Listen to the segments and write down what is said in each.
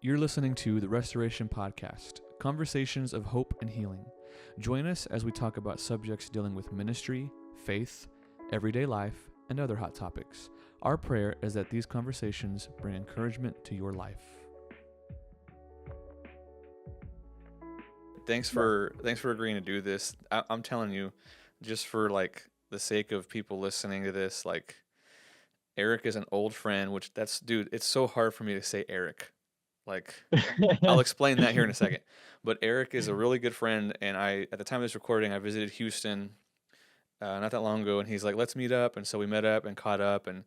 You're listening to the Restoration Podcast, conversations of hope and healing. Join us as we talk about subjects dealing with ministry, faith, everyday life, and other hot topics. Our prayer is that these conversations bring encouragement to your life. Thanks for agreeing to do this. I'm telling you, just for like the sake of people listening to this, like Eric is an old friend, dude, it's so hard for me to say Eric. Like, I'll explain that here in a second. But Eric is a really good friend, and at the time of this recording, I visited Houston not that long ago, and he's like, let's meet up. And so we met up and caught up, and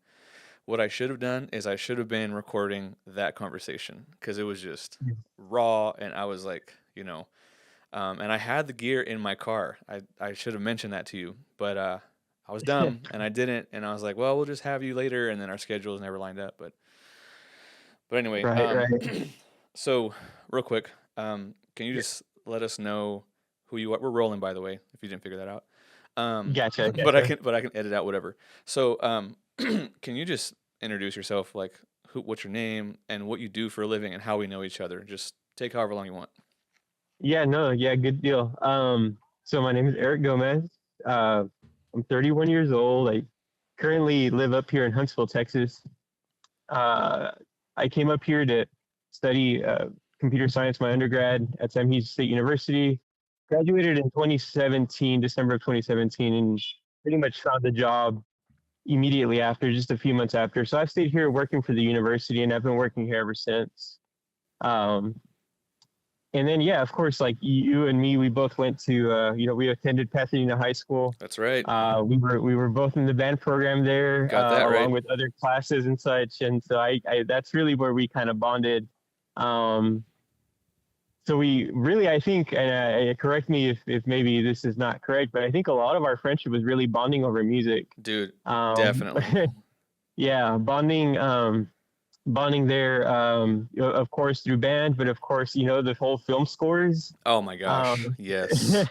what I should have done is I should have been recording that conversation because it was just raw, and I was like, and I had the gear in my car. I should have mentioned that to you, but I was dumb, and I didn't, and I was like, well, we'll just have you later, and then our schedules never lined up, But anyway, Right. So real quick, can you just let us know who you are? We're rolling, by the way, if you didn't figure that out. Gotcha. But I can edit out whatever. So, can you just introduce yourself, like what's your name and what you do for a living and how we know each other? Just take however long you want. Yeah, good deal. So my name is Eric Gomez. I'm 31 years old. I currently live up here in Huntsville, Texas. I came up here to study computer science, my undergrad at Sam Houston State University. Graduated in 2017, December of 2017, and pretty much found a job immediately after, just a few months after. So I've stayed here working for the university, and I've been working here ever since. And then, yeah, of course, like you and me, we both went to, we attended Pasadena High School. That's right. We were both in the band program there, Got that right. along with other classes and such. And so I that's really where we kind of bonded. So we really, I think, and correct me if maybe this is not correct, but I think a lot of our friendship was really bonding over music. Dude, definitely. Yeah, bonding there, of course, through band, but of course, the whole film scores. Oh my gosh, yes.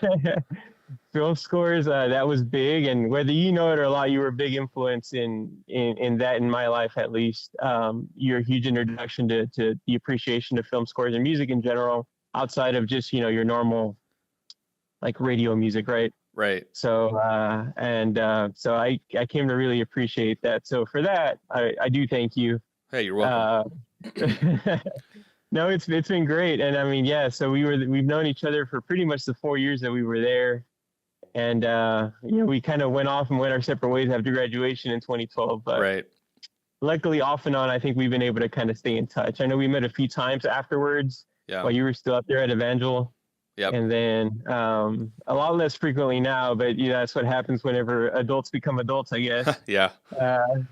Film scores, that was big, and whether you know it or not, you were a big influence in that, in my life at least. You're a huge introduction to the appreciation of film scores and music in general, outside of just, your normal, like, radio music, right? Right. So, so I came to really appreciate that. So for that, I do thank you. Hey, you're welcome. No, it's been great. And I mean, yeah, so we've known each other for pretty much the 4 years that we were there. And, we kind of went off and went our separate ways after graduation in 2012. But right. Luckily, off and on, I think we've been able to kind of stay in touch. I know we met a few times afterwards while you were still up there at Evangel. Yep. And then a lot less frequently now, but that's what happens whenever adults become adults, I guess. Yeah.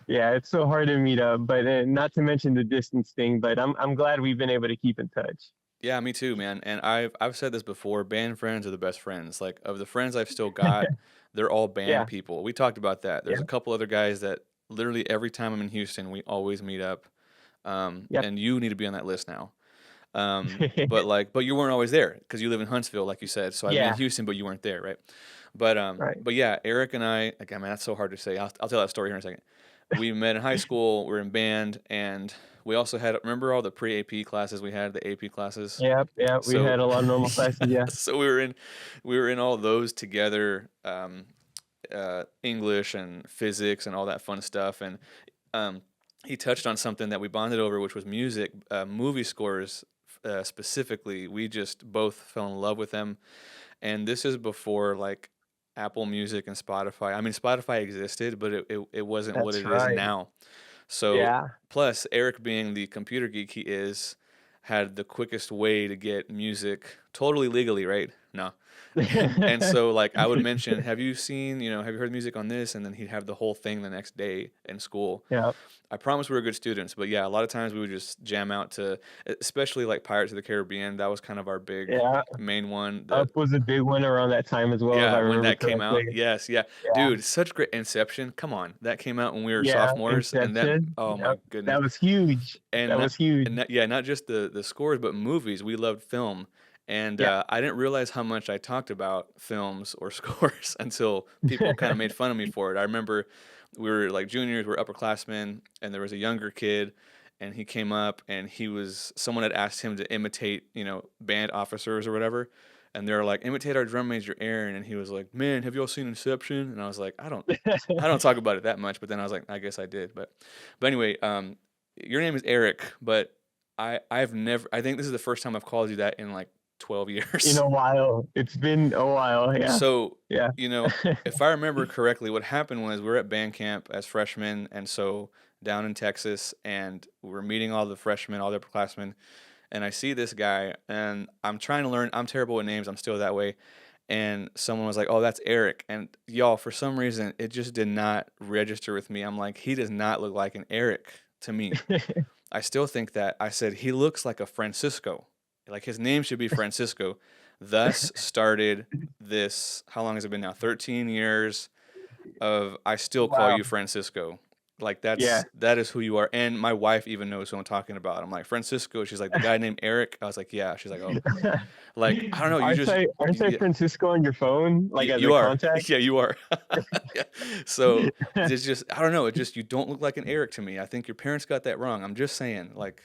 Yeah, it's so hard to meet up, but not to mention the distance thing. But I'm glad we've been able to keep in touch. Yeah, me too, man. And I've said this before. Band friends are the best friends. Like, of the friends I've still got, they're all band people. We talked about that. There's a couple other guys that literally every time I'm in Houston, we always meet up. And you need to be on that list now. But you weren't always there because you live in Huntsville, like you said. So I've been in Houston, but you weren't there, right? But yeah, Eric and I, again, man, that's so hard to say. I'll tell that story here in a second. We met in high school. We're in band, and we also had, remember all the pre-AP classes we had, the AP classes? Yeah. We had a lot of normal classes. Yeah. So we were in all those together, English and physics and all that fun stuff. And he touched on something that we bonded over, which was music, movie scores. Specifically, we just both fell in love with them, and this is before like Apple Music and Spotify. I mean, Spotify existed, but it wasn't what it is now. So plus Eric, being the computer geek he is, had the quickest way to get music totally legally, right? No. And so, like, I would mention, have you heard music on this? And then he'd have the whole thing the next day in school. Yeah. I promise we were good students, but yeah, a lot of times we would just jam out to, especially like Pirates of the Caribbean. That was kind of our big main one. Up was a big one around that time as well. Yeah, when that came out. Yes, yeah. Dude, such great. Inception. Come on, that came out when we were sophomores, Inception. and then my goodness, that was huge. That was huge. And not just the scores, but movies. We loved film. And I didn't realize how much I talked about films or scores until people kind of made fun of me for it. I remember we were like juniors, we were upperclassmen, and there was a younger kid, and he came up and someone had asked him to imitate, band officers or whatever. And they're like, imitate our drum major Aaron, and he was like, man, have y'all seen Inception? And I was like, I don't talk about it that much, but then I was like, I guess I did. But anyway, your name is Eric, but I've never, I think this is the first time I've called you that in like 12 In years. a while. It's been a while. Yeah. So, Yeah. if I remember correctly, what happened was we were at band camp as freshmen, and so down in Texas, and we were meeting all the freshmen, all the upperclassmen, and I see this guy, and I'm trying to learn. I'm terrible with names. I'm still that way. And someone was like, "Oh, that's Eric." And y'all, for some reason, it just did not register with me. I'm like, he does not look like an Eric to me. I still think that. I said he looks like a Francisco. Like his name should be Francisco. Thus started this. How long has it been now? 13 years of I still call Wow. you Francisco. Like Yeah. that is who you are. And my wife even knows who I'm talking about. I'm like, Francisco. She's like, the guy named Eric. I was like, yeah. She's like, oh, like I don't know. Aren't I Yeah, Francisco on your phone, like as you a are. contact? Yeah, you are. Yeah. So it's just I don't know. It just you don't look like an Eric to me. I think your parents got that wrong. I'm just saying, like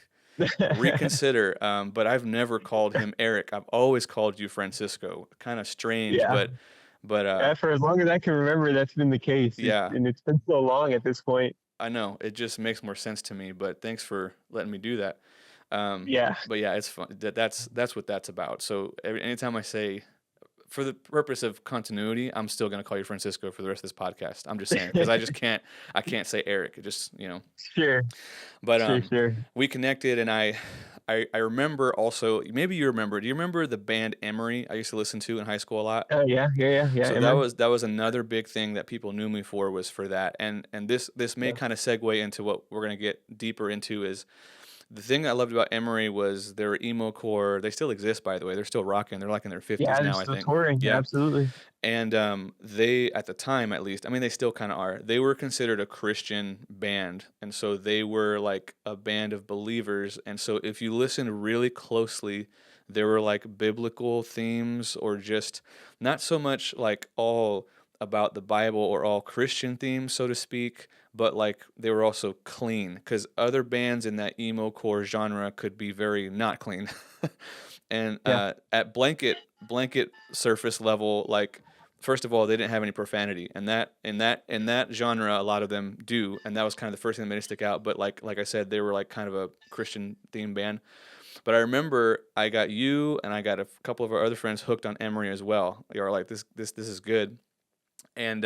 reconsider. But I've never called him Eric. I've always called you Francisco. Kind of strange, Yeah. but Yeah, for as long as I can remember, that's been the case. yeah. And it's been so long at this point. I know it just makes more sense to me, but thanks for letting me do that. Yeah. But yeah, it's fun. That's what that's about. So anytime I say, for the purpose of continuity, I'm still gonna call you Francisco for the rest of this podcast. I'm just saying because I can't say Eric. It just Sure. But Sure. we connected, and I remember also. Maybe you remember. Do you remember the band Emery? I used to listen to in high school a lot. Oh, yeah. So Emma. that was another big thing that people knew me for was for that. And this may Yeah. kind of segue into what we're gonna get deeper into is the thing I loved about Emery was their emo core. They still exist, by the way. They're still rocking. They're like in their 50s Yeah, they're now, I still think. touring. Yeah. Absolutely. And they, at the time at least, I mean, they still kind of are. They were considered a Christian band, and so they were like a band of believers. And so, if you listen really closely, there were like biblical themes, or just not so much like all about the Bible or all Christian themes, so to speak, but like they were also clean. Because other bands in that emo core genre could be very not clean. And Yeah. at blanket surface level, like first of all, they didn't have any profanity, and that genre, a lot of them do, and that was kind of the first thing that made it stick out. But like I said, they were like kind of a Christian themed band. But I remember I got you and I got a couple of our other friends hooked on Emery as well. You were like, this is good, and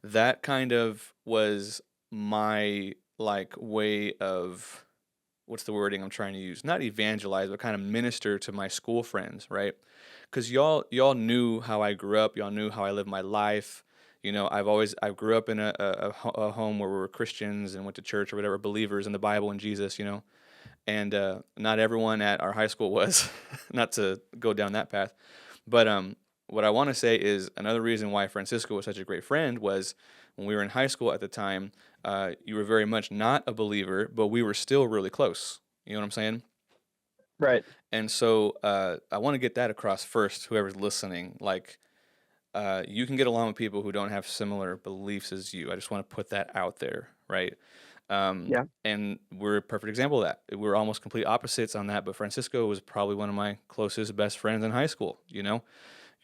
that kind of was my like way of what's the wording I'm trying to use? Not evangelize, but kind of minister to my school friends, right? Because y'all knew how I grew up. Y'all knew how I lived my life. I grew up in a home where we were Christians and went to church or whatever, believers in the Bible and Jesus, and not everyone at our high school was, not to go down that path. But what I want to say is another reason why Francisco was such a great friend was when we were in high school at the time, you were very much not a believer, but we were still really close. You know what I'm saying? Right. And so I want to get that across first, whoever's listening. Like, you can get along with people who don't have similar beliefs as you. I just want to put that out there, right? Yeah. And we're a perfect example of that. We're almost complete opposites on that, but Francisco was probably one of my closest, best friends in high school, You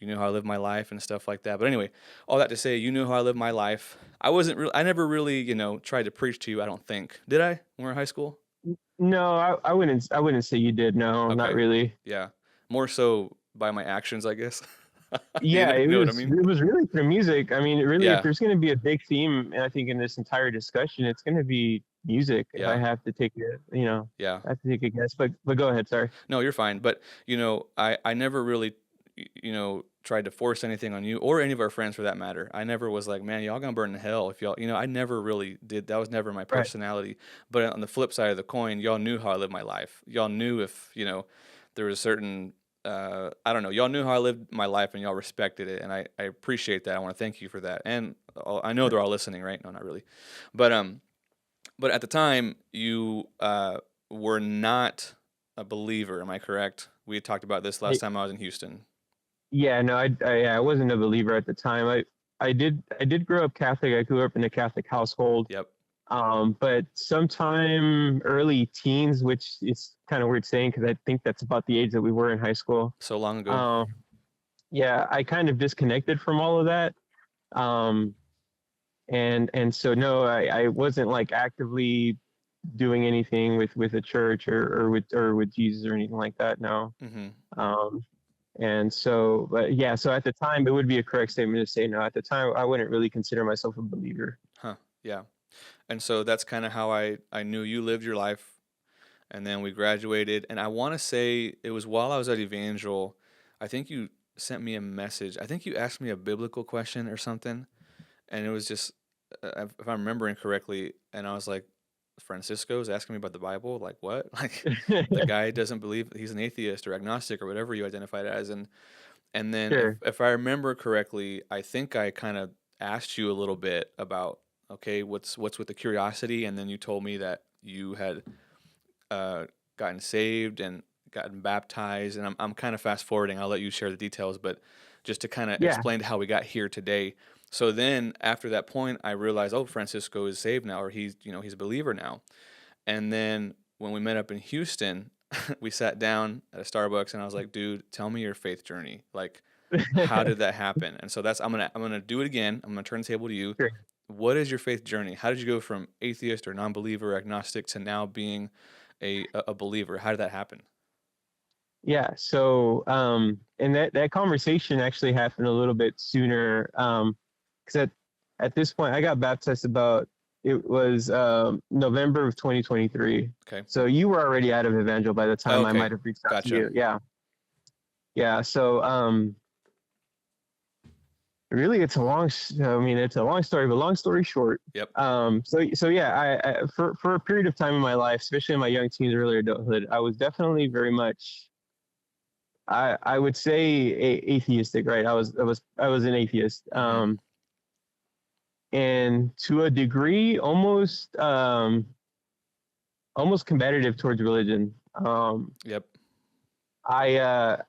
knew how I lived my life and stuff like that. But anyway, all that to say, you knew how I lived my life. I never really, tried to preach to you, I don't think. Did I when we were in high school? No, I wouldn't. I wouldn't say you did. No, not Okay. really. Yeah. More so by my actions, I guess. Yeah, it You know what I was. mean? It was really through music. I mean, really, if Yeah. there's going to be a big theme, I think in this entire discussion, it's going to be music. If I Yeah. have to take Yeah. I have to take a guess. But go ahead. Sorry. No, you're fine. But, I never really, tried to force anything on you or any of our friends for that matter. I never was like, man, y'all gonna burn in hell if y'all, I never really did. That was never my Right. personality. But on the flip side of the coin, y'all knew how I lived my life. Y'all knew if, there was a certain, I don't know, y'all knew how I lived my life and y'all respected it. And I appreciate that. I want to thank you for that. And I know they're all listening, right? No, not really. But at the time, you were not a believer. Am I correct? We had talked about this last time I was in Houston. Yeah, no, I wasn't a believer at the time. I did grow up Catholic. I grew up in a Catholic household. Yep. But sometime early teens, which is kind of weird saying because I think that's about the age that we were in high school. So long ago. Um, yeah, I kind of disconnected from all of that. Um, and so no, I wasn't like actively doing anything with a church or with Jesus or anything like that. No. Mm-hmm. Um, and so, but yeah, so at the time, it would be a correct statement to say no. At the time, I wouldn't really consider myself a believer. Huh. Yeah. And so that's kind of how I knew you lived your life. And then we graduated. And I want to say it was while I was at Evangel. I think you sent me a message. I think you asked me a biblical question or something. And it was just, if I'm remembering correctly, and I was like, Francisco is asking me about the Bible. Like, what? Like, the guy doesn't believe, he's an atheist or agnostic or whatever you identified as. And then Sure. if I remember correctly, I think I kind of asked you a little bit about, okay, what's with the curiosity, and then you told me that you had uh, gotten saved and gotten baptized, and I'm kind of fast forwarding. I'll let you share the details, but just to kind of Yeah. explain how we got here today. So then after that point, I realized, oh, Francisco is saved now, or he's a believer now. And then when we met up in Houston, we sat down at a Starbucks, and I was like, dude, tell me your faith journey. Like, how did that happen? And so that's I'm gonna do it again. I'm gonna turn the table to you. Sure. What is your faith journey? How did you go from atheist or non-believer, agnostic, to now being a believer? How did that happen? Yeah. So, and that conversation actually happened a little bit sooner. Because at this point, I got baptized about it was November of 2023. Okay. So you were already out of Evangel by the time I Okay. might have reached out to Gotcha. you. Yeah. Yeah. So, really, it's a long. I mean, it's a long story, but long story short. Yep. So yeah, for a period of time in my life, especially in my young teens, early adulthood, I was definitely very much I would say atheistic, right? I was an atheist, Mm-hmm. and to a degree, almost combative towards religion. Yep. I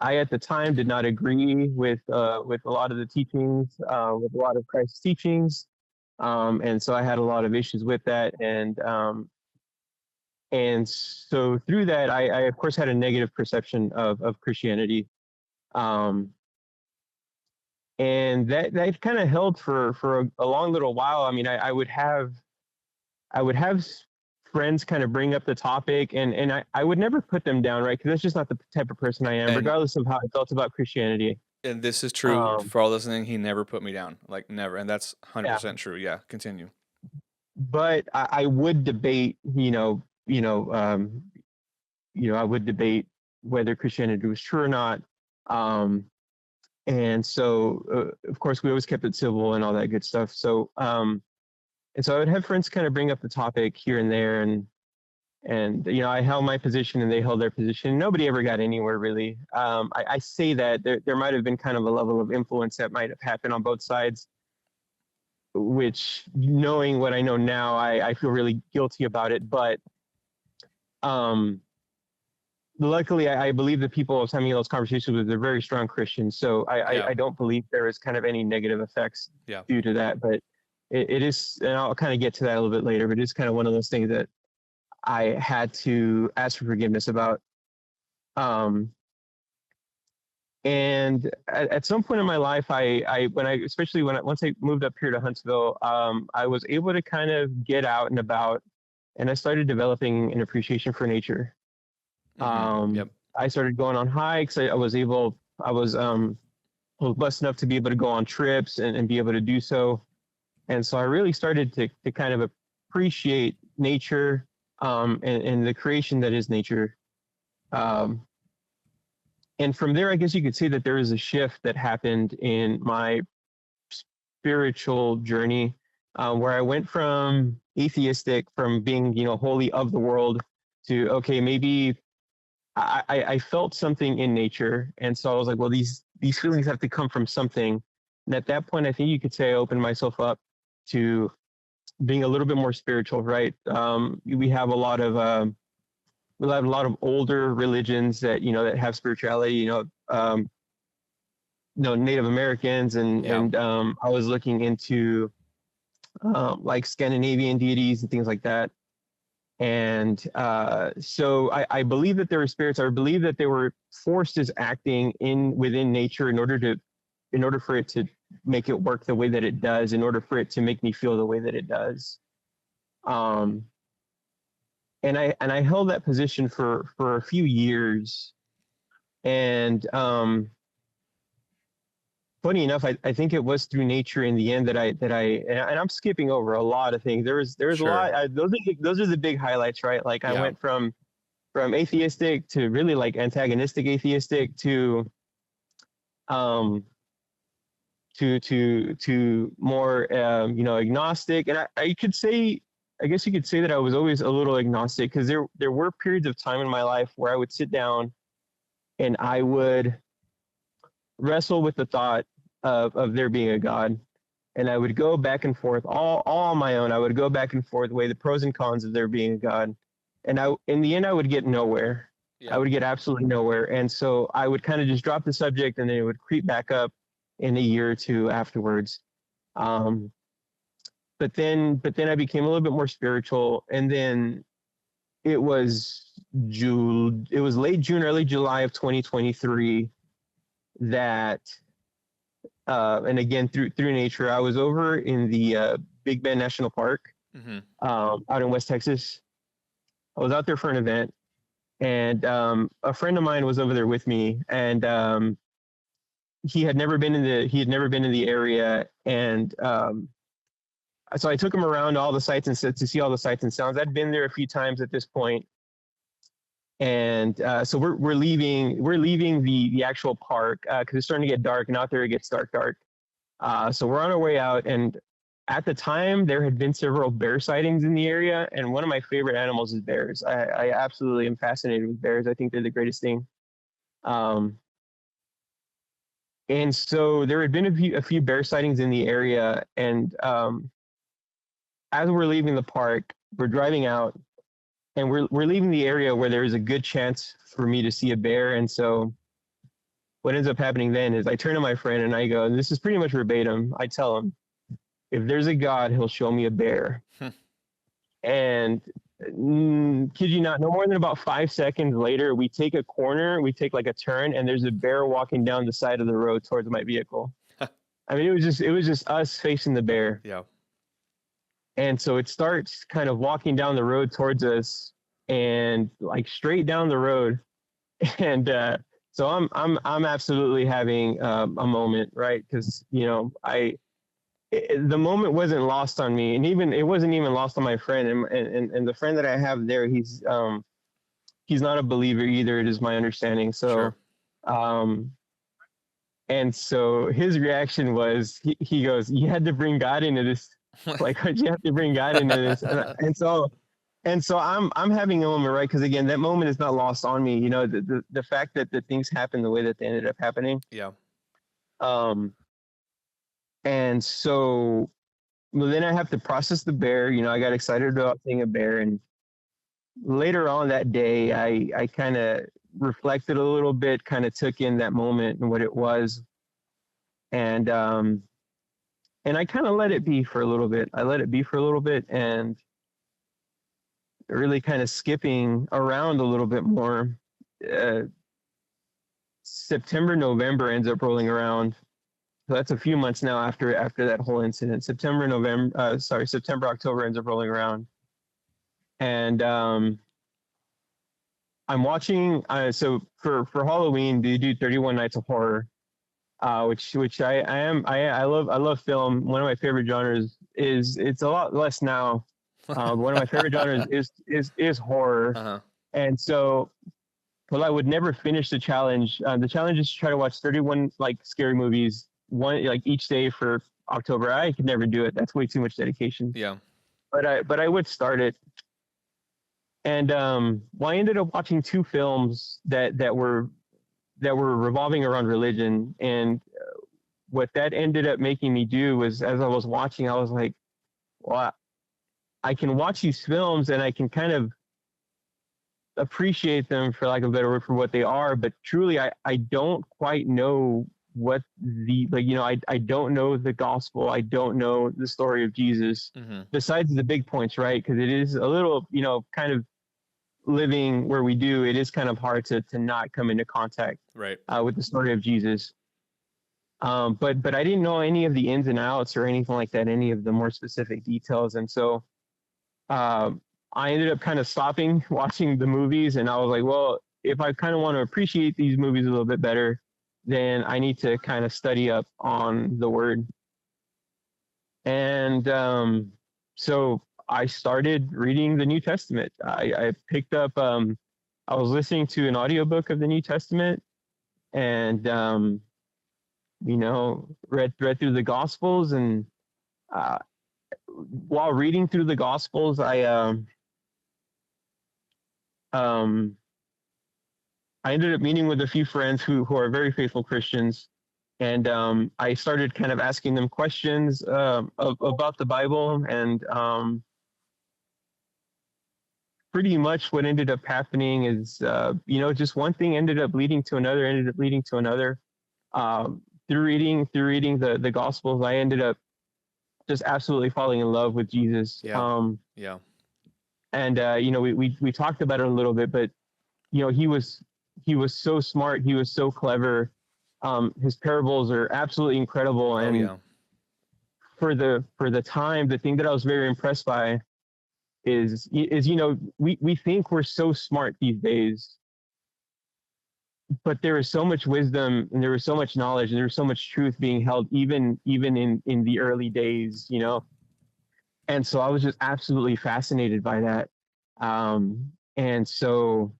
at the time did not agree with a lot of the teachings, with a lot of Christ's teachings, and so I had a lot of issues with that, and so through that, I of course had a negative perception of Christianity. Um, and that kind of held for a long little while. I mean, I would have friends kind of bring up the topic, and I would never put them down, right? Because that's just not the type of person I am, And regardless of how I felt about Christianity. and this is true Um, for all listening. He never put me down, like never, and that's yeah, 100% true. Yeah. Continue. but I would debate, I would debate whether Christianity was true or not. Um, and so, of course, we always kept it civil and all that good stuff. So, and so I would have friends kind of bring up the topic here and there, and I held my position and they held their position. Nobody ever got anywhere really. I say that there might have been kind of a level of influence that might have happened on both sides, which, knowing what I know now, I feel really guilty about it. But um, luckily, I believe the people I was having those conversations with are very strong Christians, so Yeah. I don't believe there is kind of any negative effects Yeah. due to that. But it is, and I'll kind of get to that a little bit later. But it's kind of one of those things that I had to ask for forgiveness about. Um, and at some point in my life, especially once I moved up here to Huntsville, I was able to kind of get out and about, and I started developing an appreciation for nature. Mm-hmm. Yep. I started going on hikes. I was blessed enough to be able to go on trips and be able to do so. And so I really started to kind of appreciate nature, and the creation that is nature. Um, and from there, I guess you could say that there is a shift that happened in my spiritual journey, where I went from atheistic, from being, wholly of the world, to, okay, maybe I felt something in nature. And so I was like, well, these feelings have to come from something. And at that point, I think you could say I opened myself up to being a little bit more spiritual, right? We have a lot of older religions that have spirituality. Native Americans, and Yeah. I was looking into like Scandinavian deities and things like that. And so I believe that there were spirits. I believe that they were forced as acting in within nature in order for it to make it work the way that it does, in order for it to make me feel the way that it does. Um, and I held that position for a few years. And funny enough, I think it was through nature in the end and I'm skipping over a lot of things. There was a Sure. lot. Those are the big highlights, right? Like I Yeah. went from atheistic to really like antagonistic atheistic um to more agnostic. And I could say, I guess you could say that I was always a little agnostic, because there were periods of time in my life where I would sit down and I would wrestle with the thought of there being a God. And I would go back and forth all on my own. I would go back and forth, weigh the pros and cons of there being a God. And in the end, I would get nowhere. I Yeah. would get absolutely nowhere. And so I would kind of just drop the subject, and then it would creep back up in a year or two afterwards. Um, but then I became a little bit more spiritual. And then it was it was late June, early July of 2023 that and again through nature, I was over in the Big Bend National Park Hmm. out in West Texas. I was out there for an event, and a friend of mine was over there with me, and he had never been in the area, and so I took him around all the sites and to see all the sights and sounds. I'd been there a few times at this point, and so we're leaving the actual park because it's starting to get dark, and out there it gets dark. So we're on our way out, and at the time there had been several bear sightings in the area, and one of my favorite animals is bears. I absolutely am fascinated with bears. I think they're the greatest thing. Um, and so there had been a few bear sightings in the area, and as we're leaving the park, we're driving out, and we're leaving the area where there is a good chance for me to see a bear. And so what ends up happening then is I turn to my friend and I go, and this is pretty much verbatim. I tell him, if there's a God, he'll show me a bear. And kid you not, no more than about 5 seconds later, we take a corner, we take like a turn, and there's a bear walking down the side of the road towards my vehicle. I mean, it was just us facing the bear. Yeah. And so it starts kind of walking down the road towards us, and like straight down the road. And so I'm absolutely having a moment, right? Because the moment wasn't lost on me, and even it wasn't even lost on my friend, and the friend that I have there, he's not a believer either. It is my understanding. So, Sure. um, and so his reaction was he goes, "You had to bring God into this. Like, why'd you have to bring God into this?" And so I'm having a moment, right? Because again, that moment is not lost on me. You know, the fact that the things happened the way that they ended up happening. Yeah. Um, and so well, then I have to process the bear. You know, I got excited about seeing a bear, and later on that day, I kind of reflected a little bit, kind of took in that moment and what it was, and and I kind of let it be for a little bit. I let it be for a little bit, and really kind of skipping around a little bit more. Uh, September, November ends up rolling around. So that's a few months now after that whole incident. September, October ends up rolling around, and I'm watching. So for Halloween, they do 31 Nights of Horror, which I love film. One of my favorite genres is, it's a lot less now. One of my favorite genres is horror, Uh-huh. and so well, I would never finish the challenge. The challenge is to try to watch 31 like scary movies one like each day for October. I could never do it. That's way too much dedication. Yeah. But I would start it. And well, I ended up watching two films that were revolving around religion. And what that ended up making me do was, as I was watching, I was like, well, I can watch these films and I can kind of appreciate them, for lack of a better word, for what they are. But truly, I don't quite know what the, like, I don't know the gospel. I don't know the story of Jesus Mm-hmm. besides the big points, right? Because it is a little, kind of living where we do, it is kind of hard to not come into contact Right. with the story of Jesus. But I didn't know any of the ins and outs or anything like that, any of the more specific details. And so I ended up kind of stopping watching the movies, and I was like, well, if I kind of want to appreciate these movies a little bit better, then I need to kind of study up on the word. And so I started reading the New Testament. I picked up, I was listening to an audiobook of the New Testament, and read through the Gospels. And uh, while reading through the Gospels, um, I ended up meeting with a few friends who are very faithful Christians, and I started kind of asking them questions about the Bible, and pretty much what ended up happening is, just one thing ended up leading to another, ended up leading to another. Through reading the Gospels, I ended up just absolutely falling in love with Jesus. Yeah. Yeah. And we talked about it a little bit, but he was so smart, he was so clever. His parables are absolutely incredible, Oh and yeah. for the time, the thing that I was very impressed by is we think we're so smart these days, but there is so much wisdom, and there was so much knowledge, and there was so much truth being held even in the early days. And so I was just absolutely fascinated by that. And so,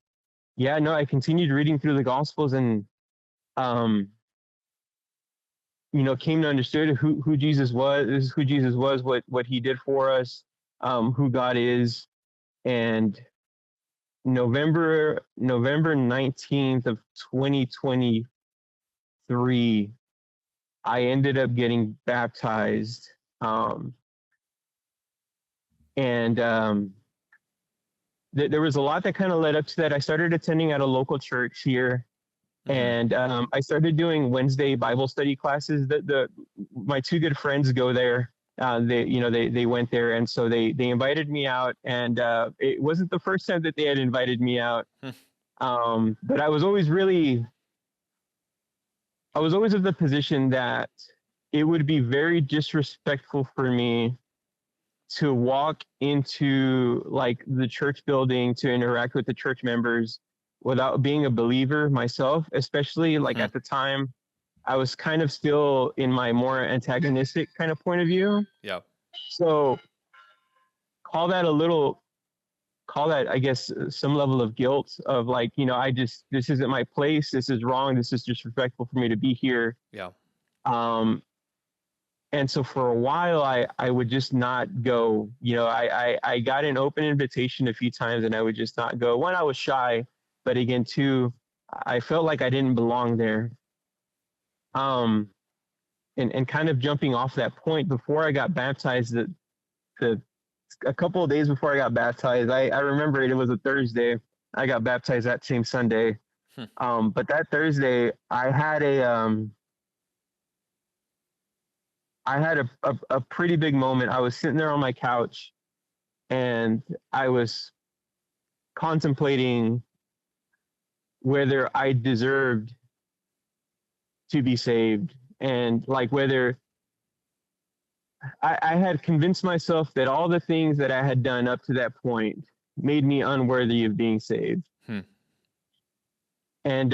yeah, no, I continued reading through the Gospels, and um, came to understand who Jesus was, what he did for us, who God is. And November 19th of 2023, I ended up getting baptized. And there was a lot that kind of led up to that. I started attending at a local church here, Mm-hmm. and I started doing Wednesday Bible study classes. My two good friends go there. They went there, and so they invited me out, and it wasn't the first time that they had invited me out. But I was always of the position that it would be very disrespectful for me to walk into like the church building to interact with the church members without being a believer myself, especially like Mm-hmm. at the time I was kind of still in my more antagonistic kind of point of view. Yeah. So call that a little, call that, I guess, some level of guilt of like, this isn't my place. This is wrong. This is disrespectful for me to be here. Yeah. Um, and so for a while, I would just not go. I got an open invitation a few times, and I would just not go. One, I was shy, but again, two, I felt like I didn't belong there. And kind of jumping off that point, before I got baptized, the a couple of days before I got baptized, I remember it was a Thursday. I got baptized that same Sunday. Hmm. But that Thursday, I had a pretty big moment. I was sitting there on my couch, and I was contemplating whether I deserved to be saved, and like whether I had convinced myself that all the things that I had done up to that point made me unworthy of being saved. Hmm. And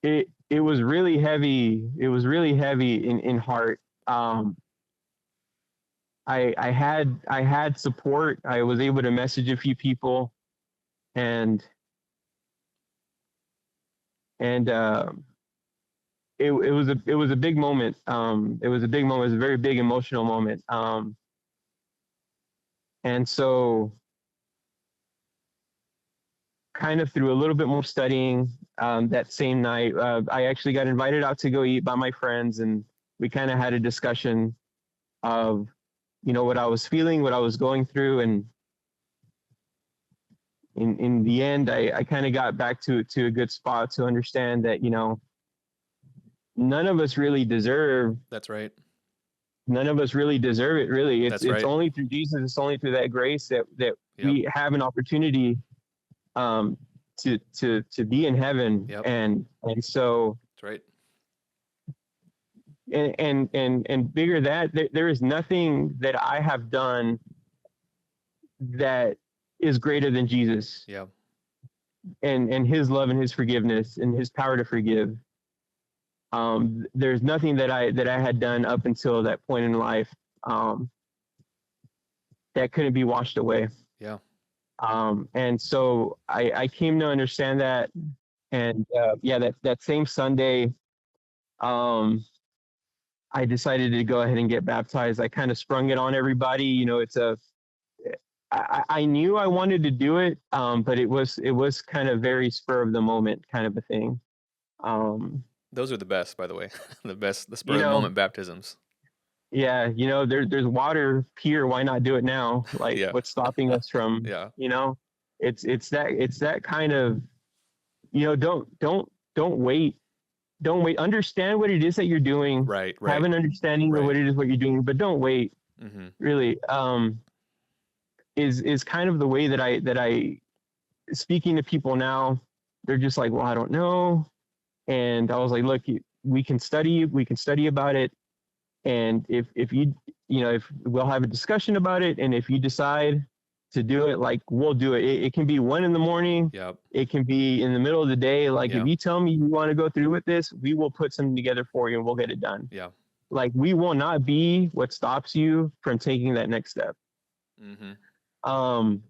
it was really heavy. It was really heavy in heart. I had support. I was able to message a few people, and it was a big moment. It was a big moment. It was a very big emotional moment. And so, kind of through a little bit more studying, that same night, I actually got invited out to go eat by my friends, and we kind of had a discussion of, what I was feeling, what I was going through, and in the end, I kind of got back to a good spot to understand that, none of us really deserve That's right. none of us really deserve it. Really, it's That's it's right. only through Jesus. It's only through that grace that Yep. we have an opportunity um, to be in heaven, Yep. and so That's right. and bigger that there is nothing that I have done that is greater than Jesus Yep. and His love and His forgiveness and His power to forgive. There's nothing that I had done up until that point in life um, that couldn't be washed away. Yeah. And so I came to understand that, and yeah, that same Sunday, um, I decided to go ahead and get baptized. I kind of sprung it on everybody. I knew I wanted to do it, but it was kind of very spur of the moment kind of a thing. Um, Those are the best, by the way. The spur you of the know, moment baptisms. yeah, there's water here. Why not do it now? Like, Yeah. what's stopping us from, Yeah. it's that kind of, don't wait. Don't wait. Understand what it is that you're doing. Right. Have Right. an understanding of Right. what it is what you're doing, but don't wait. Mm-hmm. Really, is kind of the way that I speaking to people now. They're just like, well, I don't know, and I was like, look, we can study about it, and if if we'll have a discussion about it, and if you decide to do it, like, we'll do it. It can be 1 in the morning. Yep. It can be in the middle of the day. Like, if Yeah. you tell me you want to go through with this, we will put something together for you and we'll get it done. Yeah. Like, we will not be what stops you from taking that next step. Mm-hmm. Um,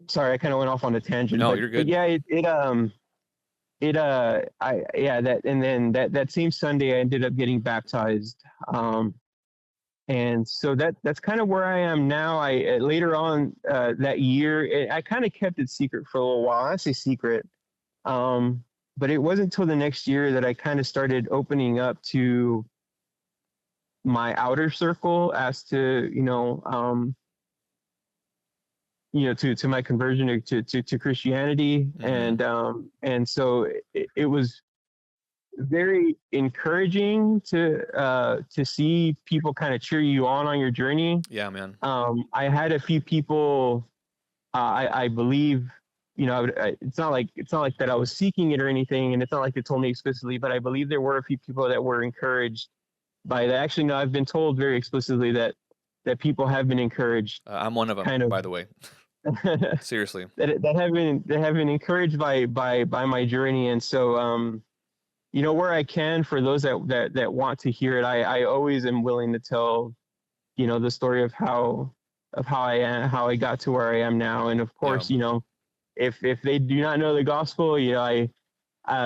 sorry, I kind of went off on a tangent, No, but you're but good. yeah, I yeah, that, and then that same Sunday I ended up getting baptized. And so that's kind of where I am now. I later on that year, I kind of kept it secret for a little while. I say secret, um, but it wasn't until the next year that I kind of started opening up to my outer circle as to to my conversion to Christianity, Mm-hmm. and so it was very encouraging to see people kind of cheer you on your journey. Yeah, man. I had a few people. I believe, it's not like that I was seeking it or anything, and it's not like they told me explicitly, but I believe there were a few people that were encouraged by that. Actually, no, I've been told very explicitly that people have been encouraged, I'm one of them, kind of by the way. that Seriously. that have been encouraged by my journey, and so where I can, for those that want to hear it, I always am willing to tell the story of how I am, how I got to where I am now. And of Yeah. course, if they do not know the gospel, I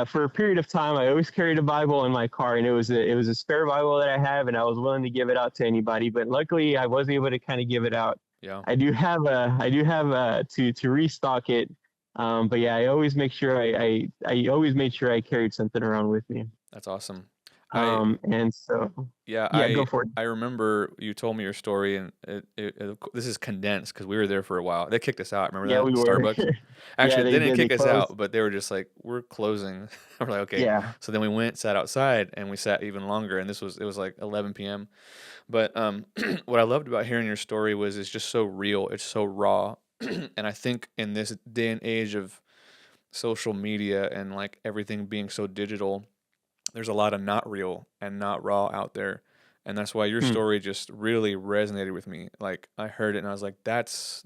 for a period of time I always carried a Bible in my car, and it was a spare Bible that I have, and I was willing to give it out to anybody. But luckily, I was able to kind of give it out. Yeah. I do have to restock it. But yeah, I always make sure I always made sure I carried something around with me. That's awesome. I And so, Yeah, yeah, go for it. I remember you told me your story, and this is condensed because we were there for a while. They kicked us out. Remember Yeah, that we were. Starbucks? Yeah, Actually, they they didn't did. They kick us closed. out, but they were just like, "We're closing." We're like, "Okay." Yeah. So then we went, sat outside, and we sat even longer. And it was like 11 p.m. But what I loved about hearing your story was it's just so real. It's so raw, and I think in this day and age of social media and like everything being so digital, there's a lot of not real and not raw out there. And that's why your Hmm. story just really resonated with me. Like I heard it and I was like, that's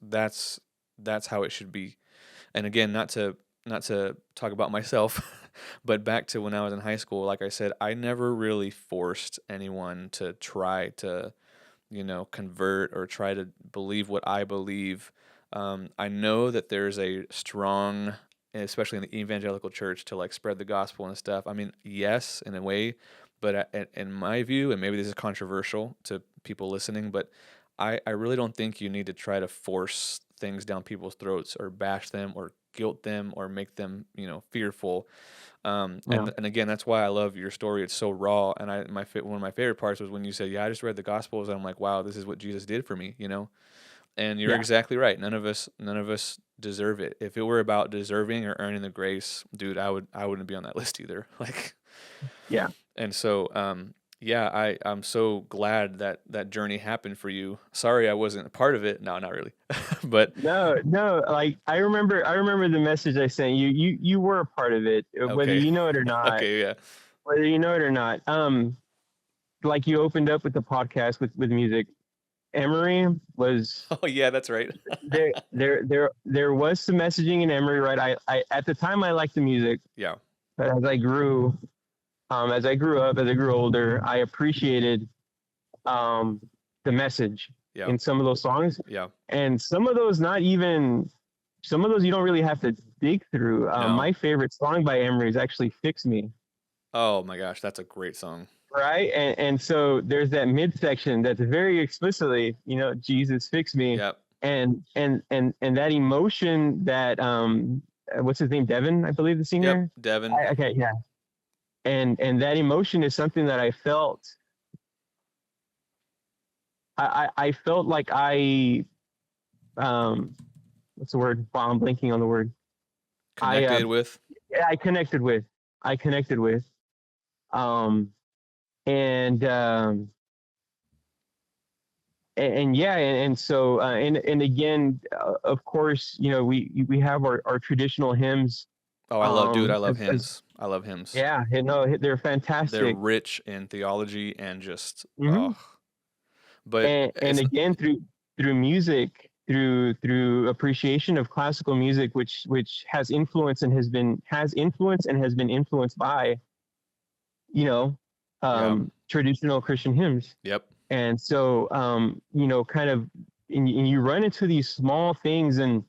how it should be. And again, not to talk about myself, but back to when I was in high school, like I said, I never really forced anyone to try to, convert or try to believe what I believe. I know that there's a strong, especially in the evangelical church, to like spread the gospel and stuff. I mean, yes, in a way, but in my view, and maybe this is controversial to people listening, but I really don't think you need to try to force things down people's throats or bash them or guilt them or make them, fearful. Yeah. And again, that's why I love your story. It's so raw. And one of my favorite parts was when you said, "Yeah, I just read the Gospels," and I'm like, "Wow, this is what Jesus did for me," And you're Yeah. exactly right. None of us deserve it. If it were about deserving or earning the grace, dude, I wouldn't be on that list either. Like, Yeah. and so, yeah, I'm so glad that that journey happened for you. Sorry I wasn't a part of it. No, not really. But No, no. Like I remember the message I sent you. You were a part of it, whether okay. you know it or not. Okay, yeah. Whether you know it or not. Like you opened up with the podcast with music. Emory was Oh yeah, that's right. there was some messaging in Emory, right? I at the time I liked the music, Yeah. but as I grew up, as I grew older, I appreciated um, the message Yeah. in some of those songs, Yeah. and some of those not even some of those you don't really have to dig through. No. My favorite song by Emory is actually "Fix Me." Oh my gosh, that's a great song. Right, and so there's that midsection that's very explicitly, Jesus fix me, Yep. and that emotion that what's his name, Devin, I believe the Yep. singer. Devin. Okay, yeah, and that emotion is something that I felt. I felt like um what's the word? Wow, I'm blanking on the word. I Connected with. yeah, I connected with um and and yeah, and so and again, of course, we have our traditional hymns. Oh, dude, I love As hymns. I love hymns. yeah, they're They're fantastic. rich in theology and just Hmm. oh. But And it's again, through music, through appreciation of classical music, which has influence and has been influenced by you know yeah. traditional Christian hymns. Yep. And so kind of and you run into these small things, and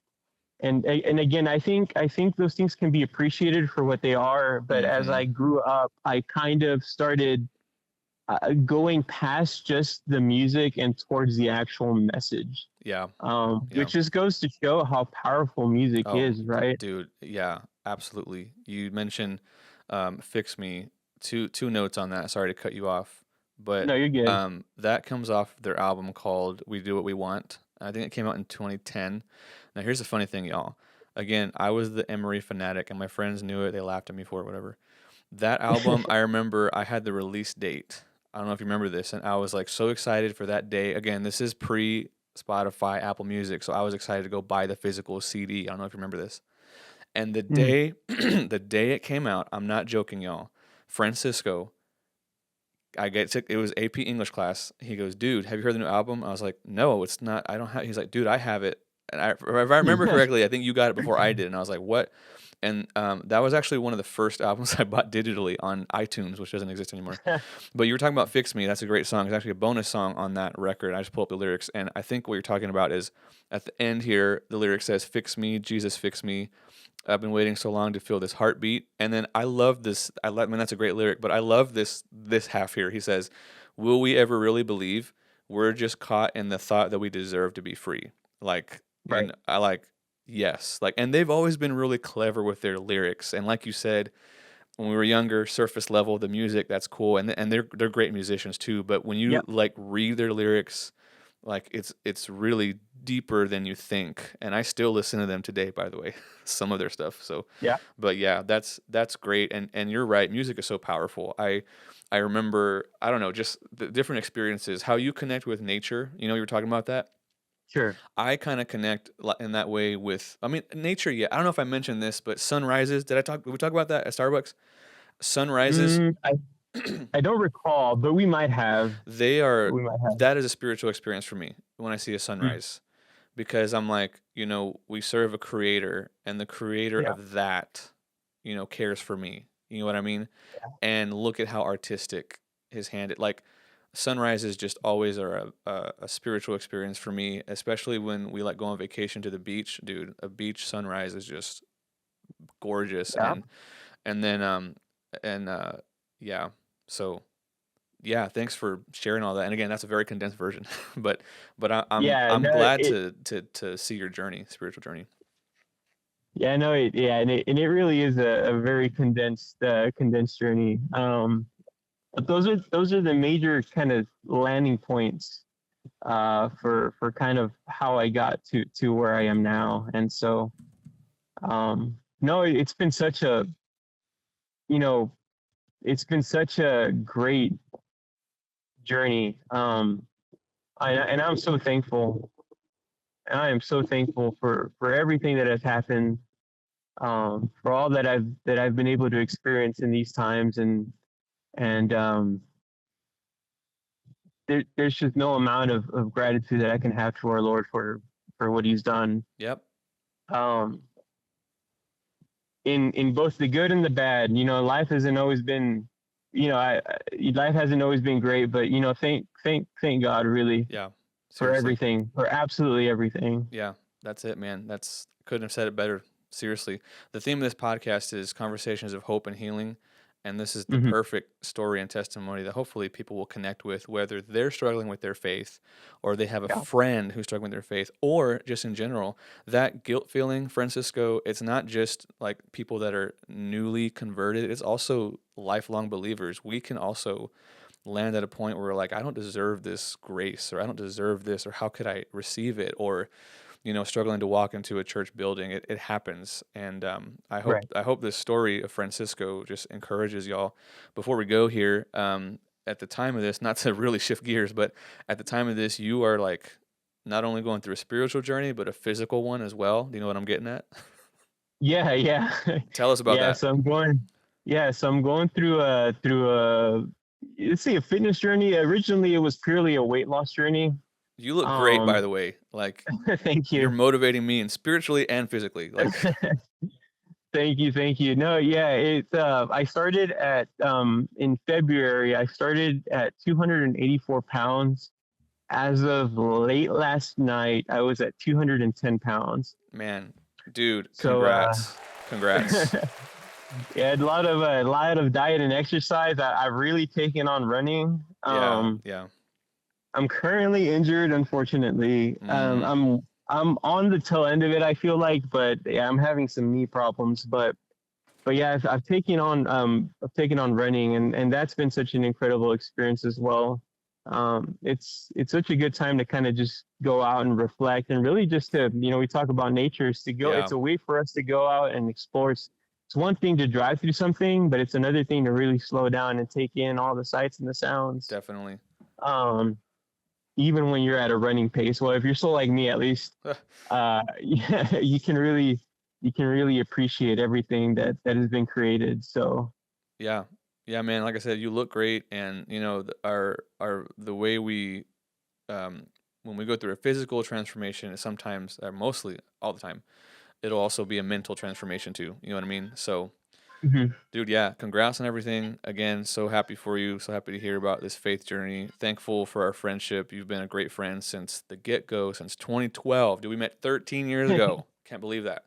again, I think those things can be appreciated for what they are, but as Mhm. I grew up, I kind of started going past just the music and towards the actual message, Yeah. Yeah. which just goes to show how powerful music Oh, is, right? dude, yeah, absolutely. You mentioned Fix Me. Two notes on that. Sorry to cut you off, but No, you're good. that comes off their album called We Do What We Want. I think it came out in 2010. Now here's the funny thing, y'all. Again, I was the Emery fanatic, and my friends knew it. They laughed at me for it, whatever. That album, I remember I had the release date. I don't know if you remember this, and I was like so excited for that day. Again, this is pre Spotify, Apple Music, so I was excited to go buy the physical CD. I don't know if you remember this. And the Mm. day the day it came out, I'm not joking, y'all. Francisco, it was AP English class. He goes, "Dude, have you heard the new album?" I was like, "No, it's not. I don't have." He's like, "Dude, I have it." And if I remember correctly, I think you got it before I did. And I was like, "What?" And that was actually one of the first albums I bought digitally on iTunes, which doesn't exist anymore. But you were talking about "Fix Me." That's a great song. It's actually a bonus song on that record. I just pull up the lyrics, and I think what you're talking about is at the end here. The lyric says, "Fix me, Jesus, fix me. I've been waiting so long to feel this heartbeat." And then I love this. I mean, that's a great lyric, but I love this half here. He says, "Will we ever really believe we're just caught in the thought that we deserve to be free?" Like, Right. and I like, yes, like, and they've always been really clever with their lyrics. And like you said, when we were younger, surface level, the music, that's cool, and they're great musicians too. But when you Yep. like read their lyrics, like it's really deeper than you think. And I still listen to them today, by the way, some of their stuff. So, Yeah. but yeah, that's great. And you're right, music is so powerful. I remember, I don't know, just the different experiences, how you connect with nature. You were talking about that. Sure. I kind of connect in that way with, I mean, nature. Yeah, I don't know if I mentioned this, but sunrises. Did we talk about that at Starbucks? Sunrises. I don't recall, but we might have. They are, We might have. that is a spiritual experience for me when I see a Mm. sunrise, because I'm like, we serve a creator, and the creator Yeah. of that, cares for me. You know what I mean? And look at how artistic his hand, like, sunrises just always are a spiritual experience for me, especially when we like go on vacation to the beach. Dude, a beach sunrise is just gorgeous. Yeah. And yeah, so yeah, thanks for sharing all that. And again, that's a very condensed version, but Yeah. I'm No. glad to see your journey, spiritual journey. Yeah. No. Yeah. And it really is a very condensed journey. But those are the major kind of landing points for kind of how I got to where I am now. And so, no, it's been such a, you know, it's been such a great journey. And I'm so thankful. And I am so thankful for everything that has happened, for all that I've been able to experience in these times, and there's just no amount of gratitude that I can have to our Lord for what He's done. Yep. Um, in both the good and the bad, life hasn't always been, life hasn't always been great, but thank God really Yeah. for Seriously. everything, for absolutely everything. Yeah. That's it, man. Couldn't have said it better. Seriously. The theme of this podcast is conversations of hope and healing. And this is the Hmm. perfect story and testimony that hopefully people will connect with, whether they're struggling with their faith or they have a Yeah. friend who's struggling with their faith, or just in general. That guilt feeling, Francisco, it's not just like people that are newly converted, it's also lifelong believers. We can also land at a point where we're like, I don't deserve this grace, or I don't deserve this, or how could I receive it? Or struggling to walk into a church building. It happens, and Right. I hope this story of Francisco just encourages y'all. Before we go here, at the time of this, not to really shift gears, but at the time of this, you are like not only going through a spiritual journey, but a physical one as well. Do you know what I'm getting at? Yeah, yeah. Tell us about Yeah, that. so I'm going through let's see, a fitness journey. Originally it was purely a weight loss journey. You look great, by Um the way. Like Thank you're you. motivating me, and spiritually and physically. Like, Thank you. No, yeah, I started at in February, I started at 284 pounds. As of late last night, I was at 210 pounds. man, dude, So congrats, congrats. yeah, a lot of diet and exercise. I've really taken on running. Yeah, yeah. I'm currently injured, unfortunately. Mm, I'm on the tail end of it, I feel like, but yeah, I'm having some knee problems. But yeah, I've taken on running, and that's been such an incredible experience as well. It's such a good time to kind of just go out and reflect, and really just to, we talk about nature, is to go. yeah, It's a way for us to go out and explore. It's one thing to drive through something, but it's another thing to really slow down and take in all the sights and the sounds. definitely. Um, Even when you're at a running pace. Well, if you're so like me, at least, yeah, you can really appreciate everything that has been created. So Yeah. Yeah, man, like I said, you look great, and our the way we when we go through a physical transformation is sometimes, or mostly all the time, it'll also be a mental transformation too. You know what I mean? So, mhm. dude, yeah, congrats on everything. Again, so happy for you. So happy to hear about this faith journey. Thankful for our friendship. You've been a great friend since the get-go, since 2012. Dude, we met 13 years ago. Can't believe that.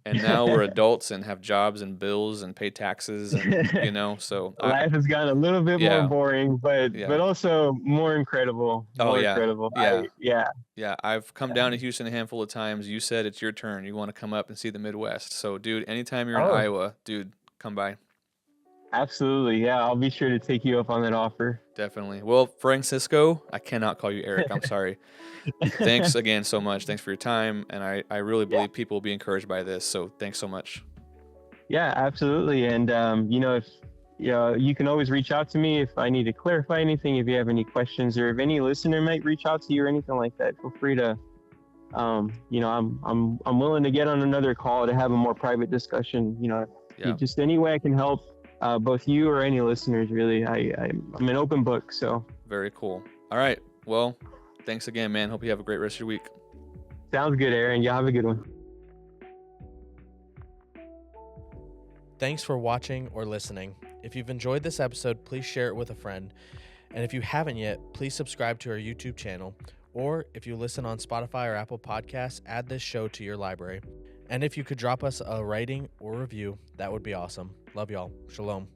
And now we're adults and have jobs and bills and pay taxes, and so Life has gotten a little bit more yeah, boring, but yeah. but also more incredible. Oh More yeah. incredible. Yeah. Yeah, Yeah. I've come yeah. down to Houston a handful of times. You said it's your turn. You want to come up and see the Midwest. So, dude, anytime you're in Oh, Iowa, dude, come by. absolutely. Yeah, I'll be sure to take you up on that offer. Definitely. Well, Francisco, I cannot call you Eric. I'm sorry. Thanks again so much. Thanks for your time. And I really Yeah, believe people will be encouraged by this. So thanks so much. yeah, absolutely. And if you can always reach out to me if I need to clarify anything, if you have any questions, or if any listener might reach out to you or anything like that. Feel free to. I'm willing to get on another call to have a more private discussion. Yeah. Just any way I can help, both you or any listeners. Really, I'm an open book. So Very cool. All right. Well, thanks again, man. Hope you have a great rest of your week. sounds good, Aaron. You have a good one. Thanks for watching or listening. If you've enjoyed this episode, please share it with a friend. And if you haven't yet, please subscribe to our YouTube channel. Or if you listen on Spotify or Apple Podcasts, add this show to your library. And if you could drop us a rating or review, that would be awesome. Love y'all. Shalom.